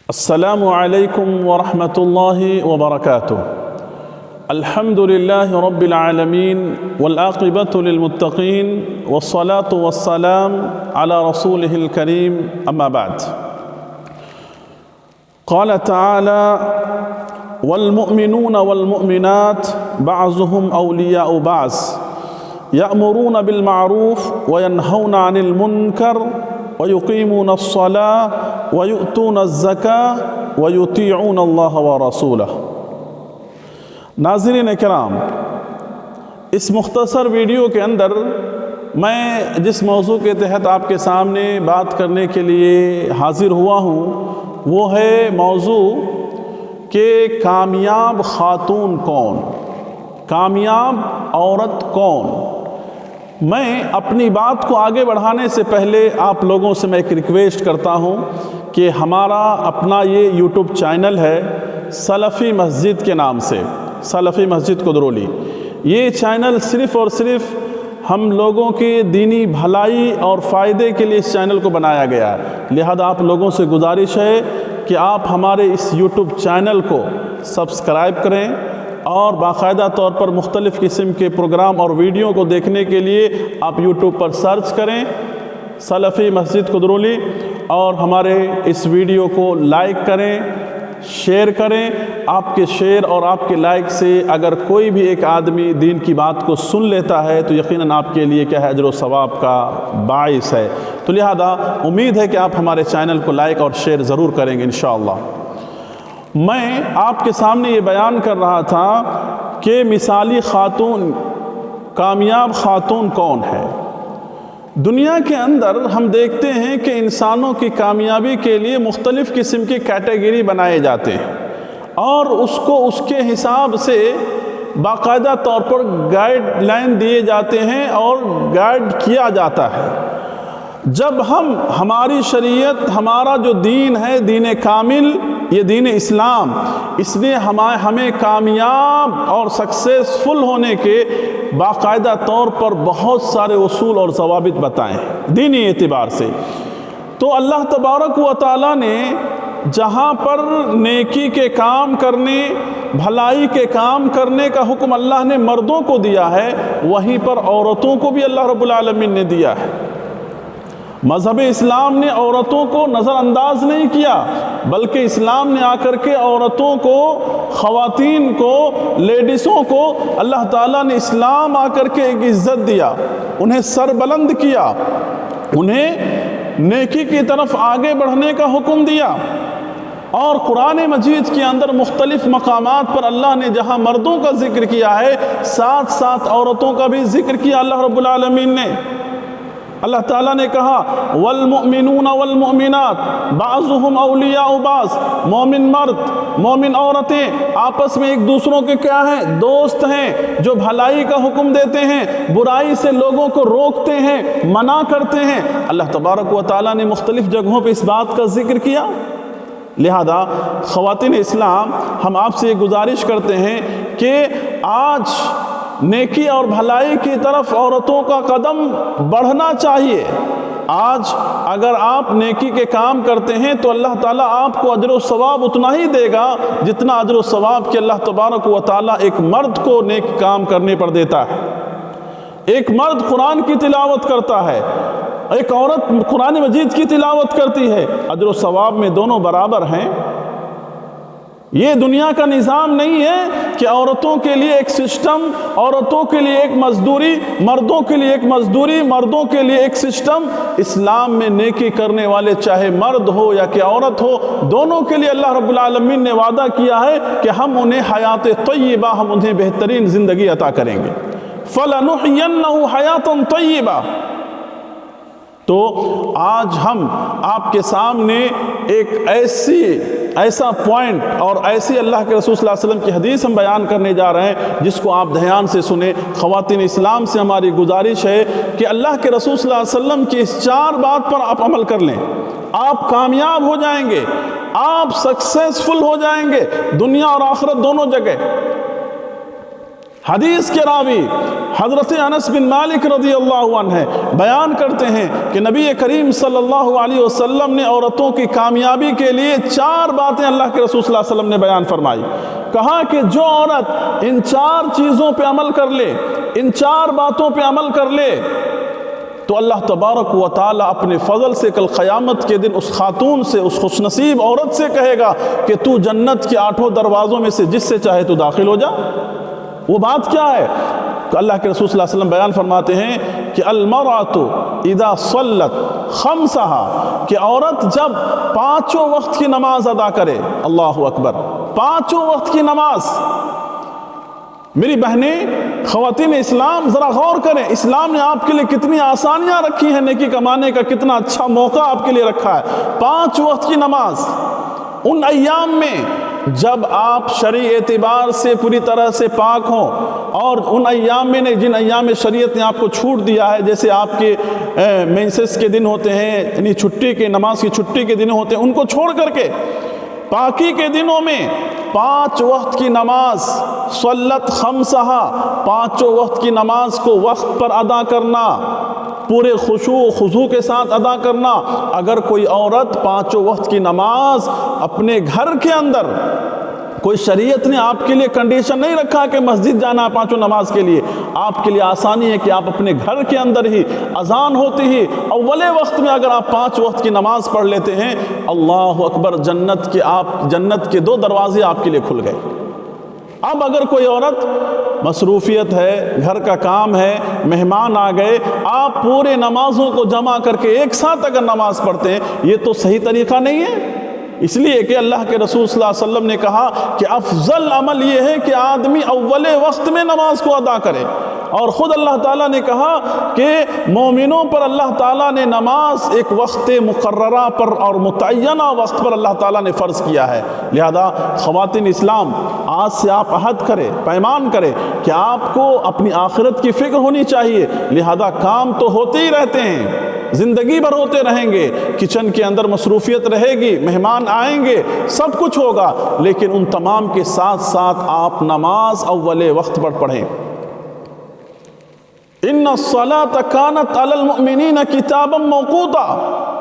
السلام علیکم ورحمۃ اللہ وبرکاتہ۔ الحمد للہ رب العالمین والعاقبۃ للمتقین والصلاة والسلام علی رسولہ الکریم اما بعد۔ قال تعالی والمؤمنون والمؤمنات بعضهم اولیاء بعض یأمرون بالمعروف وینہون عن المنکر وَيُقِيمُونَ الصَّلَاةَ وَيُؤْتُونَ الزَّكَاةَ وَيُطِيعُونَ اللَّهَ وَرَسُولَهُ۔ ناظرین کرام، اس مختصر ویڈیو کے اندر میں جس موضوع کے تحت آپ کے سامنے بات کرنے کے لیے حاضر ہوا ہوں وہ ہے موضوع کہ کامیاب خاتون کون، کامیاب عورت کون۔ میں اپنی بات کو آگے بڑھانے سے پہلے آپ لوگوں سے میں ایک ریکویسٹ کرتا ہوں کہ ہمارا اپنا یہ یوٹیوب چینل ہے سلفی مسجد کے نام سے، سلفی مسجد قدرولی۔ یہ چینل صرف اور صرف ہم لوگوں کے دینی بھلائی اور فائدے کے لیے اس چینل کو بنایا گیا ہے، لہذا آپ لوگوں سے گزارش ہے کہ آپ ہمارے اس یوٹیوب چینل کو سبسکرائب کریں اور باقاعدہ طور پر مختلف قسم کے پروگرام اور ویڈیو کو دیکھنے کے لیے آپ یوٹیوب پر سرچ کریں سلفی مسجد قدرولی، اور ہمارے اس ویڈیو کو لائک کریں، شیئر کریں۔ آپ کے شیئر اور آپ کے لائک سے اگر کوئی بھی ایک آدمی دین کی بات کو سن لیتا ہے تو یقیناً آپ کے لیے کیا ہے، اجر و ثواب کا باعث ہے۔ تو لہذا امید ہے کہ آپ ہمارے چینل کو لائک اور شیئر ضرور کریں گے انشاءاللہ۔ میں آپ کے سامنے یہ بیان کر رہا تھا کہ مثالی خاتون، کامیاب خاتون کون ہے۔ دنیا کے اندر ہم دیکھتے ہیں کہ انسانوں کی کامیابی کے لیے مختلف قسم کی کیٹیگری بنائے جاتے ہیں اور اس کو اس کے حساب سے باقاعدہ طور پر گائیڈ لائن دیے جاتے ہیں اور گائیڈ کیا جاتا ہے۔ جب ہماری شریعت، ہمارا جو دین ہے، دین کامل، یہ دین اسلام، اس نے ہمیں کامیاب اور سکسیسفل ہونے کے باقاعدہ طور پر بہت سارے اصول اور ضوابط بتائے ہیں دینی اعتبار سے۔ تو اللہ تبارک و تعالیٰ نے جہاں پر نیکی کے کام کرنے، بھلائی کے کام کرنے کا حکم اللہ نے مردوں کو دیا ہے، وہیں پر عورتوں کو بھی اللہ رب العالمین نے دیا ہے۔ مذہب اسلام نے عورتوں کو نظر انداز نہیں کیا، بلکہ اسلام نے آ کر کے عورتوں کو، خواتین کو، لیڈیسوں کو اللہ تعالیٰ نے اسلام آ کر کے ایک عزت دیا، انہیں سربلند کیا، انہیں نیکی کی طرف آگے بڑھنے کا حکم دیا۔ اور قرآن مجید کے اندر مختلف مقامات پر اللہ نے جہاں مردوں کا ذکر کیا ہے، ساتھ ساتھ عورتوں کا بھی ذکر کیا اللہ رب العالمین نے۔ اللہ تعالیٰ نے کہا والمؤمنون والمؤمنات بعضهم اولیاء بعض، مومن مرد، مومن عورتیں آپس میں ایک دوسروں کے کیا ہیں، دوست ہیں، جو بھلائی کا حکم دیتے ہیں، برائی سے لوگوں کو روکتے ہیں، منع کرتے ہیں۔ اللہ تبارک و تعالیٰ نے مختلف جگہوں پہ اس بات کا ذکر کیا۔ لہذا خواتین اسلام، ہم آپ سے یہ گزارش کرتے ہیں کہ آج نیکی اور بھلائی کی طرف عورتوں کا قدم بڑھنا چاہیے۔ آج اگر آپ نیکی کے کام کرتے ہیں تو اللہ تعالیٰ آپ کو اجر و ثواب اتنا ہی دے گا جتنا اجر و ثواب کہ اللہ تبارک و تعالیٰ ایک مرد کو نیک کام کرنے پر دیتا ہے۔ ایک مرد قرآن کی تلاوت کرتا ہے، ایک عورت قرآن مجید کی تلاوت کرتی ہے، اجر و ثواب میں دونوں برابر ہیں۔ یہ دنیا کا نظام نہیں ہے کہ عورتوں کے لیے ایک سسٹم، عورتوں کے لیے ایک مزدوری، مردوں کے لیے ایک مزدوری، مردوں کے لیے ایک سسٹم۔ اسلام میں نیکی کرنے والے چاہے مرد ہو یا کہ عورت ہو، دونوں کے لیے اللہ رب العالمین نے وعدہ کیا ہے کہ ہم انہیں حیات طیبہ، ہم انہیں بہترین زندگی عطا کریں گے۔ فَلَنُحْيَنَّهُ حَيَاةً طَيِّبَةً۔ تو آج ہم آپ کے سامنے ایک ایسا پوائنٹ اور ایسی اللہ کے رسول صلی اللہ علیہ وسلم کی حدیث ہم بیان کرنے جا رہے ہیں جس کو آپ دھیان سے سنیں۔ خواتین اسلام سے ہماری گزارش ہے کہ اللہ کے رسول صلی اللہ علیہ وسلم کی اس 4 بات پر آپ عمل کر لیں، آپ کامیاب ہو جائیں گے، آپ سکسیسفل ہو جائیں گے، دنیا اور آخرت دونوں جگہ۔ حدیث کے راوی حضرت انس بن مالک رضی اللہ عنہ بیان کرتے ہیں کہ نبی کریم صلی اللہ علیہ وسلم نے عورتوں کی کامیابی کے لیے 4 باتیں اللہ کے رسول صلی اللہ علیہ وسلم نے بیان فرمائی. کہا کہ جو عورت ان 4 چیزوں پہ عمل کر لے، ان 4 باتوں پہ عمل کر لے، تو اللہ تبارک و تعالی اپنے فضل سے کل قیامت کے دن اس خاتون سے، اس خوش نصیب عورت سے کہے گا کہ تو جنت کے 8 دروازوں میں سے جس سے چاہے تو داخل ہو جا. وہ بات کیا ہے؟ تو اللہ کے رسول صلی اللہ علیہ وسلم بیان فرماتے ہیں کہ المرأۃ اذا صلت خمسها، کہ عورت جب 5 وقت کی نماز ادا کرے. اللہ اکبر، 5 وقت کی نماز. میری بہنیں، خواتین اسلام، ذرا غور کریں، اسلام نے آپ کے لیے کتنی آسانیاں رکھی ہیں، نیکی کمانے کا کتنا اچھا موقع آپ کے لیے رکھا ہے. 5 وقت کی نماز ان ایام میں جب آپ شرعی اعتبار سے پوری طرح سے پاک ہوں، اور ان ایام میں جن ایام میں شریعت نے آپ کو چھوٹ دیا ہے، جیسے آپ کے مینسس کے دن ہوتے ہیں، یعنی چھٹی کے، نماز کی چھٹی کے دن ہوتے ہیں، ان کو چھوڑ کر کے پاکی کے دنوں میں 5 وقت کی نماز، صلت خمسہا، 5 وقت کی نماز کو وقت پر ادا کرنا، پورے خشوع و خضوع کے ساتھ ادا کرنا. اگر کوئی عورت 5 وقت کی نماز اپنے گھر کے اندر، کوئی شریعت نے آپ کے لیے کنڈیشن نہیں رکھا کہ مسجد جانا ہے 5 نماز کے لیے، آپ کے لیے آسانی ہے کہ آپ اپنے گھر کے اندر ہی اذان ہوتی ہی اولے وقت میں اگر آپ 5 وقت کی نماز پڑھ لیتے ہیں، اللہ اکبر، جنت کے 2 دروازے آپ کے لیے کھل گئے. اب اگر کوئی عورت مصروفیت ہے، گھر کا کام ہے، مہمان آ گئے، آپ پورے نمازوں کو جمع کر کے ایک ساتھ اگر نماز پڑھتے ہیں، یہ تو صحیح طریقہ نہیں ہے. اس لیے کہ اللہ کے رسول صلی اللہ علیہ وسلم نے کہا کہ افضل عمل یہ ہے کہ آدمی اول وقت میں نماز کو ادا کرے. اور خود اللہ تعالیٰ نے کہا کہ مومنوں پر اللہ تعالیٰ نے نماز ایک وقت مقررہ پر اور متعینہ وقت پر اللہ تعالیٰ نے فرض کیا ہے. لہذا خواتین اسلام، آج سے آپ عہد کریں، پیمان کریں کہ آپ کو اپنی آخرت کی فکر ہونی چاہیے. لہذا کام تو ہوتے ہی رہتے ہیں، زندگی بھر ہوتے رہیں گے، کچن کے اندر مصروفیت رہے گی، مہمان آئیں گے، سب کچھ ہوگا، لیکن ان تمام کے ساتھ ساتھ آپ نماز اول وقت پر پڑھیں. ان الصلاۃ کانت علی المؤمنین کتابا موقوتا،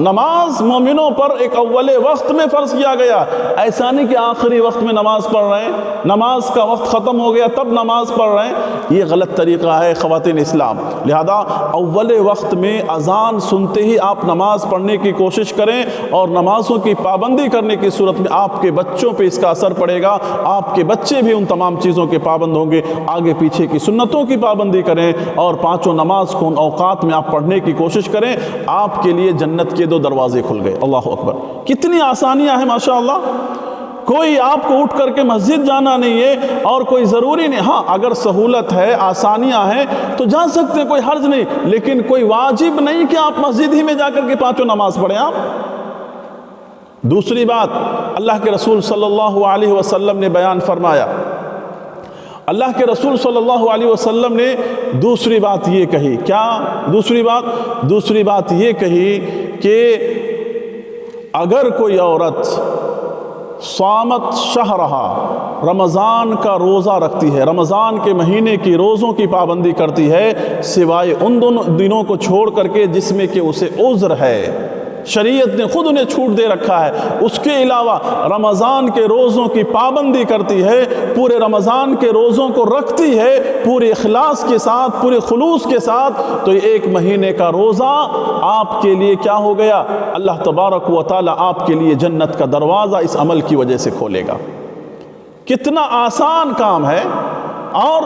نماز مومنوں پر ایک اول وقت میں فرض کیا گیا. ایسا نہیں کہ آخری وقت میں نماز پڑھ رہے ہیں، نماز کا وقت ختم ہو گیا تب نماز پڑھ رہے ہیں، یہ غلط طریقہ ہے خواتین اسلام. لہذا اول وقت میں اذان سنتے ہی آپ نماز پڑھنے کی کوشش کریں، اور نمازوں کی پابندی کرنے کی صورت میں آپ کے بچوں پہ اس کا اثر پڑے گا. آپ کے بچے بھی ان تمام چیزوں کے پابند ہوں گے. آگے پیچھے کی سنتوں کی پابندی کریں، اور 5 نماز کو ان اوقات میں آپ پڑھنے کی کوشش کریں. آپ کے لیے جنت کے 2 دروازے کھل گئے. اللہ اکبر، کتنی آسانیاں ہیں ماشاءاللہ. کوئی آپ کو اٹھ کر کے مسجد جانا نہیں ہے، اور کوئی ضروری نہیں. ہاں اگر سہولت ہے، آسانیاں ہیں تو جا سکتے ہیں، کوئی حرج نہیں، لیکن کوئی واجب نہیں کہ آپ مسجد ہی میں جا کر کے 5 نماز پڑھیں. آپ دوسری بات اللہ کے رسول صلی اللہ علیہ وسلم نے بیان فرمایا. اللہ کے رسول صلی اللہ علیہ وسلم نے دوسری بات یہ کہی. کیا دوسری بات یہ کہی کہ اگر کوئی عورت صامت شہرہا، رمضان کا روزہ رکھتی ہے، رمضان کے مہینے کی روزوں کی پابندی کرتی ہے، سوائے ان دنوں کو چھوڑ کر کے جس میں کہ اسے عذر ہے، شریعت نے خود انہیں چھوٹ دے رکھا ہے، اس کے علاوہ رمضان کے روزوں کی پابندی کرتی ہے، پورے رمضان کے روزوں کو رکھتی ہے پورے اخلاص کے ساتھ، پورے خلوص کے ساتھ، تو یہ 1 مہینے کا روزہ آپ کے لیے کیا ہو گیا؟ اللہ تبارک و تعالی آپ کے لیے جنت کا دروازہ اس عمل کی وجہ سے کھولے گا. کتنا آسان کام ہے، اور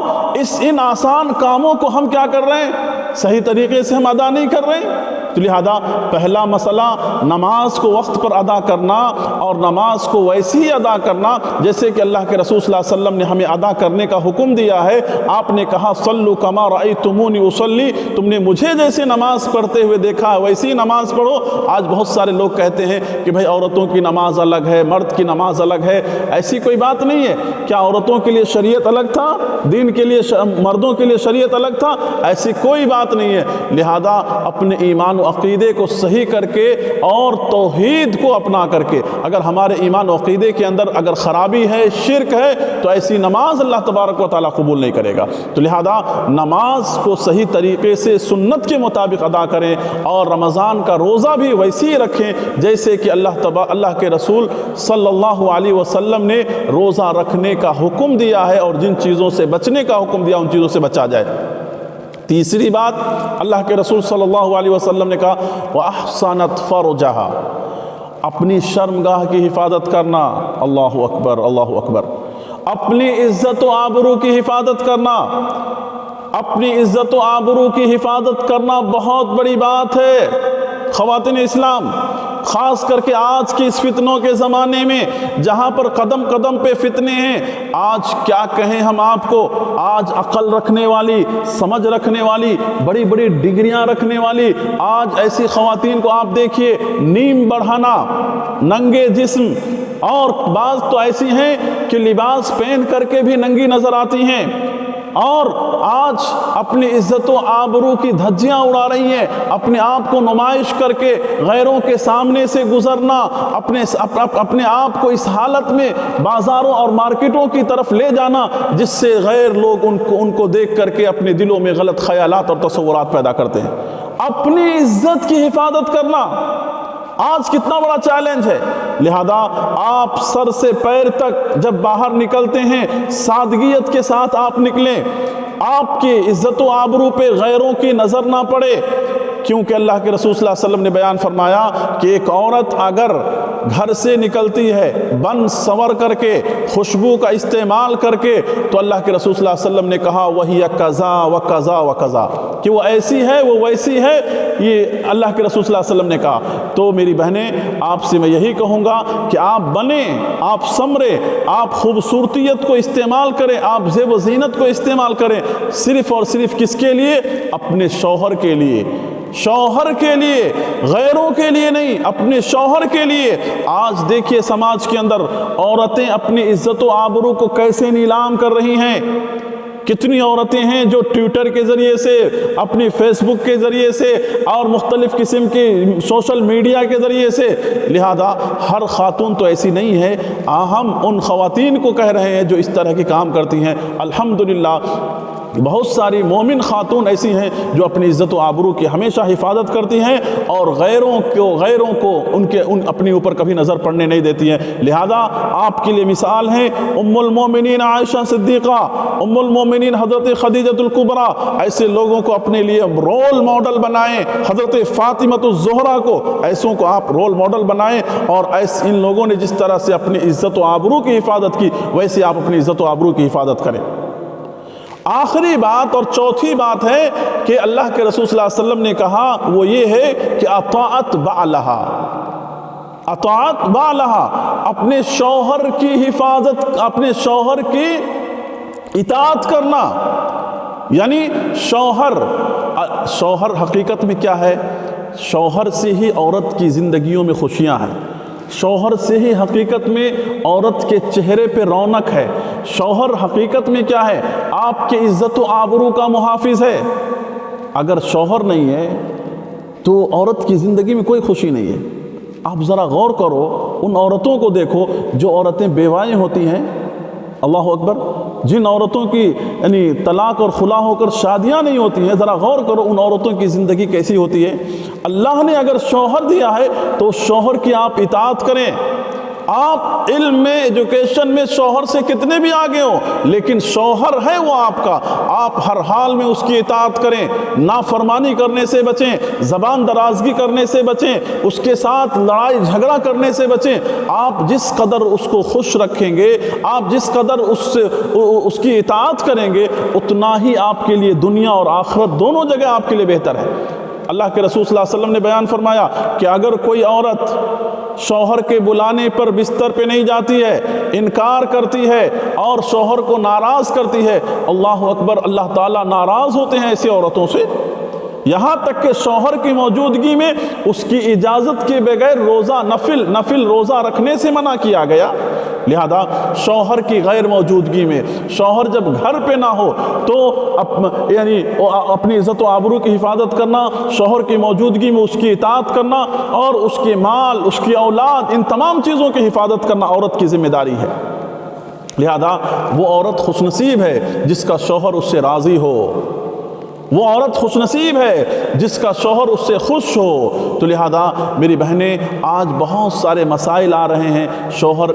ان آسان کاموں کو ہم کیا کر رہے ہیں؟ صحیح طریقے سے ہم ادا نہیں کر رہے ہیں. تو لہذا پہلا مسئلہ نماز کو وقت پر ادا کرنا، اور نماز کو ویسی ہی ادا کرنا جیسے کہ اللہ کے رسول صلی اللہ علیہ وسلم نے ہمیں ادا کرنے کا حکم دیا ہے. آپ نے کہا صلو کما رأیتمونی اصلی، تم نے مجھے جیسے نماز پڑھتے ہوئے دیکھا ہے ویسی نماز پڑھو. آج بہت سارے لوگ کہتے ہیں کہ بھائی عورتوں کی نماز الگ ہے، مرد کی نماز الگ ہے. ایسی کوئی بات نہیں ہے. کیا عورتوں کے لیے شریعت الگ تھا، دین کے لیے مردوں کے لیے شریعت الگ تھا؟ ایسی کوئی بات نہیں ہے. لہذا اپنے ایمان و عقیدے کو صحیح کر کے اور توحید کو اپنا کر کے، اگر ہمارے ایمان و عقیدے کے اندر اگر خرابی ہے، شرک ہے، تو ایسی نماز اللہ تبارک و تعالیٰ قبول نہیں کرے گا۔ تو لہذا نماز کو صحیح طریقے سے سنت کے مطابق ادا کریں، اور رمضان کا روزہ بھی ویسے ہی رکھیں جیسے کہ اللہ کے رسول صلی اللہ علیہ وسلم نے روزہ رکھنے کا حکم دیا ہے، اور جن چیزوں سے بچنے کا حکم دیا ان چیزوں سے بچا جائے۔ تیسری بات، اللہ کے رسول صلی اللہ علیہ وسلم نے کہا وَأَحْسَنَتْ فَرْجَهَا، اپنی شرمگاہ کی حفاظت کرنا۔ اللہ اکبر، اللہ اکبر۔ اپنی عزت و آبرو کی حفاظت کرنا، اپنی عزت و آبرو کی حفاظت کرنا بہت بڑی بات ہے خواتین اسلام، خاص کر کے آج کی اس فتنوں کے زمانے میں جہاں پر قدم قدم پہ فتنے ہیں۔ آج کیا کہیں ہم آپ کو، آج عقل رکھنے والی، سمجھ رکھنے والی، بڑی بڑی ڈگریاں رکھنے والی، آج ایسی خواتین کو آپ دیکھیے نیم بڑھانا، ننگے جسم، اور بعض تو ایسی ہیں کہ لباس پہن کر کے بھی ننگی نظر آتی ہیں، اور آج اپنی عزت و آبرو کی دھجیاں اڑا رہی ہیں، اپنے آپ کو نمائش کر کے غیروں کے سامنے سے گزرنا، اپنے آپ کو اس حالت میں بازاروں اور مارکیٹوں کی طرف لے جانا جس سے غیر لوگ ان کو دیکھ کر کے اپنے دلوں میں غلط خیالات اور تصورات پیدا کرتے ہیں۔ اپنی عزت کی حفاظت کرنا آج کتنا بڑا چیلنج ہے۔ لہذا آپ سر سے پیر تک جب باہر نکلتے ہیں سادگیت کے ساتھ آپ نکلیں، آپ کی عزت و آبرو پہ غیروں کی نظر نہ پڑے، کیونکہ اللہ کے رسول صلی اللہ علیہ وسلم نے بیان فرمایا کہ ایک عورت اگر گھر سے نکلتی ہے بن سنور کر کے، خوشبو کا استعمال کر کے، تو اللہ کے رسول صلی اللہ علیہ وسلم نے کہا وہی قضا و قضا و قضا، کہ وہ ایسی ہے، وہ ویسی ہے، یہ اللہ کے رسول صلی اللہ علیہ وسلم نے کہا۔ تو میری بہنیں، آپ سے میں یہی کہوں گا کہ آپ بنیں، آپ سمریں، آپ خوبصورتیت کو استعمال کریں، آپ زیب و زینت کو استعمال کریں، صرف اور صرف کس کے لیے؟ اپنے شوہر کے لیے، شوہر کے لیے، غیروں کے لیے نہیں، اپنے شوہر کے لیے۔ آج دیکھیے سماج کے اندر عورتیں اپنی عزت و آبرو کو کیسے نیلام کر رہی ہیں۔ کتنی عورتیں ہیں جو ٹویٹر کے ذریعے سے، اپنی فیس بک کے ذریعے سے، اور مختلف قسم کی سوشل میڈیا کے ذریعے سے۔ لہذا ہر خاتون تو ایسی نہیں ہے، ہم ان خواتین کو کہہ رہے ہیں جو اس طرح کے کام کرتی ہیں۔ الحمدللہ بہت ساری مومن خاتون ایسی ہیں جو اپنی عزت و آبرو کی ہمیشہ حفاظت کرتی ہیں، اور غیروں کو اپنی اوپر کبھی نظر پڑنے نہیں دیتی ہیں۔ لہذا آپ کے لیے مثال ہیں ام المومنین عائشہ صدیقہ، ام المومنین حضرت خدیجہ الکبریٰ، ایسے لوگوں کو اپنے لیے رول ماڈل بنائیں۔ حضرت فاطمہ الزہرا کو، ایسوں کو آپ رول ماڈل بنائیں، اور ان لوگوں نے جس طرح سے اپنی عزت و آبرو کی حفاظت کی، ویسے آپ اپنی عزت و آبرو کی حفاظت کریں۔ آخری بات اور چوتھی بات ہے کہ اللہ کے رسول صلی اللہ علیہ وسلم نے کہا، وہ یہ ہے کہ اطاعت بعلہا، اطاعت بعلہا، اپنے شوہر کی حفاظت، اپنے شوہر کی اطاعت کرنا۔ یعنی شوہر حقیقت میں کیا ہے؟ شوہر سے ہی عورت کی زندگیوں میں خوشیاں ہیں، شوہر سے ہی حقیقت میں عورت کے چہرے پہ رونق ہے۔ شوہر حقیقت میں کیا ہے؟ آپ کے عزت و آبرو کا محافظ ہے۔ اگر شوہر نہیں ہے تو عورت کی زندگی میں کوئی خوشی نہیں ہے۔ آپ ذرا غور کرو، ان عورتوں کو دیکھو جو عورتیں بیوائیں ہوتی ہیں، اللہ اکبر، جن عورتوں کی یعنی طلاق اور خلا ہو کر شادیاں نہیں ہوتی ہیں، ذرا غور کرو ان عورتوں کی زندگی کیسی ہوتی ہے۔ اللہ نے اگر شوہر دیا ہے تو شوہر کی آپ اطاعت کریں۔ آپ علم میں، ایجوکیشن میں شوہر سے کتنے بھی آگے ہوں، لیکن شوہر ہے وہ آپ کا، آپ ہر حال میں اس کی اطاعت کریں، نافرمانی کرنے سے بچیں، زبان درازگی کرنے سے بچیں، اس کے ساتھ لڑائی جھگڑا کرنے سے بچیں۔ آپ جس قدر اس کو خوش رکھیں گے، آپ جس قدر اس کی اطاعت کریں گے، اتنا ہی آپ کے لیے دنیا اور آخرت دونوں جگہ آپ کے لیے بہتر ہے۔ اللہ کے رسول صلی اللہ علیہ وسلم نے بیان فرمایا کہ اگر کوئی عورت شوہر کے بلانے پر بستر پہ نہیں جاتی ہے، انکار کرتی ہے اور شوہر کو ناراض کرتی ہے، اللہ اکبر، اللہ تعالیٰ ناراض ہوتے ہیں ایسی عورتوں سے۔ یہاں تک کہ شوہر کی موجودگی میں اس کی اجازت کے بغیر نفل روزہ رکھنے سے منع کیا گیا۔ لہذا شوہر کی غیر موجودگی میں، شوہر جب گھر پہ نہ ہو تو یعنی اپنی عزت و آبرو کی حفاظت کرنا، شوہر کی موجودگی میں اس کی اطاعت کرنا اور اس کے مال، اس کی اولاد، ان تمام چیزوں کی حفاظت کرنا عورت کی ذمہ داری ہے۔ لہذا وہ عورت خوش نصیب ہے جس کا شوہر اس سے راضی ہو، وہ عورت خوش نصیب ہے جس کا شوہر اس سے خوش ہو۔ تو لہذا میری بہنیں، آج بہت سارے مسائل آ رہے ہیں، شوہر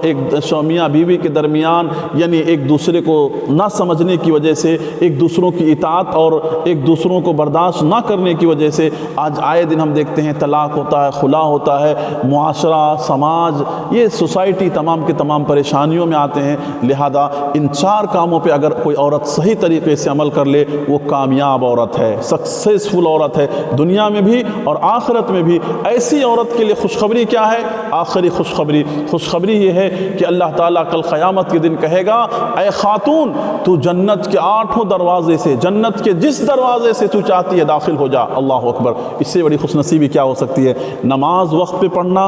میاں بیوی کے درمیان یعنی ایک دوسرے کو نہ سمجھنے کی وجہ سے، ایک دوسروں کی اطاعت اور ایک دوسروں کو برداشت نہ کرنے کی وجہ سے آج آئے دن ہم دیکھتے ہیں طلاق ہوتا ہے، خلا ہوتا ہے، معاشرہ، سماج، یہ سوسائٹی تمام کے تمام پریشانیوں میں آتے ہیں۔ لہذا ان 4 کاموں پہ اگر کوئی عورت صحیح طریقے سے عمل کر لے، وہ کامیاب عورت ہے، سکسیسفل عورت ہے، دنیا میں بھی اور آخرت میں بھی۔ ایسی عورت کے لیے خوشخبری کیا ہے؟ آخری خوشخبری یہ ہے کہ اللہ تعالیٰ کل قیامت کے دن کہے گا، اے خاتون، تو جنت کے 8 دروازے سے، جنت کے جس دروازے سے تو چاہتی ہے داخل ہو جا۔ اللہ اکبر! اس سے بڑی خوش نصیبی کیا ہو سکتی ہے؟ نماز وقت پہ پڑھنا،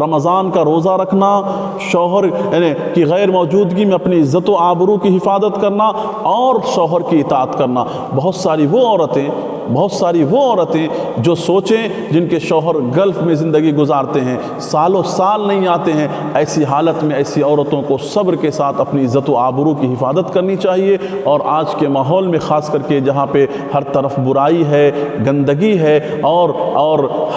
رمضان کا روزہ رکھنا، شوہر کی غیر موجودگی میں اپنی عزت و آبرو کی حفاظت کرنا اور شوہر کی اطاعت کرنا۔ بہت ساری وہ عورتیں جو سوچیں جن کے شوہر گلف میں زندگی گزارتے ہیں، سالوں سال نہیں آتے ہیں، ایسی حالت میں ایسی عورتوں کو صبر کے ساتھ اپنی عزت و آبرو کی حفاظت کرنی چاہیے۔ اور آج کے ماحول میں خاص کر کے جہاں پہ ہر طرف برائی ہے، گندگی ہے اور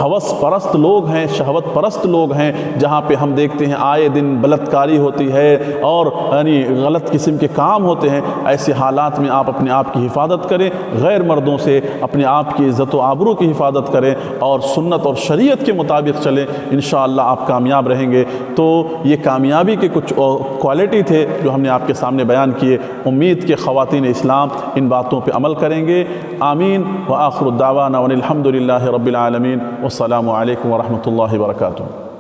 ہوس پرست لوگ ہیں، شہوت پرست لوگ ہیں، جہاں پہ ہم دیکھتے ہیں آئے دن بلاتکاری ہوتی ہے اور یعنی غلط قسم کے کام ہوتے ہیں، ایسے حالات میں آپ اپنے آپ کی حفاظت کریں، غیر مردوں سے اپنے آپ کی عزت و آبرو کی حفاظت کریں اور سنت اور شریعت کے مطابق چلیں، انشاءاللہ آپ کامیاب رہیں گے۔ تو یہ کامیابی کے کچھ کوالٹی تھے جو ہم نے آپ کے سامنے بیان کیے۔ امید کہ خواتین اسلام ان باتوں پہ عمل کریں گے۔ آمین وآخر الدعوانا ان الحمد للہ رب العالمین، والسلام علیکم ورحمۃ اللہ وبرکاتہ۔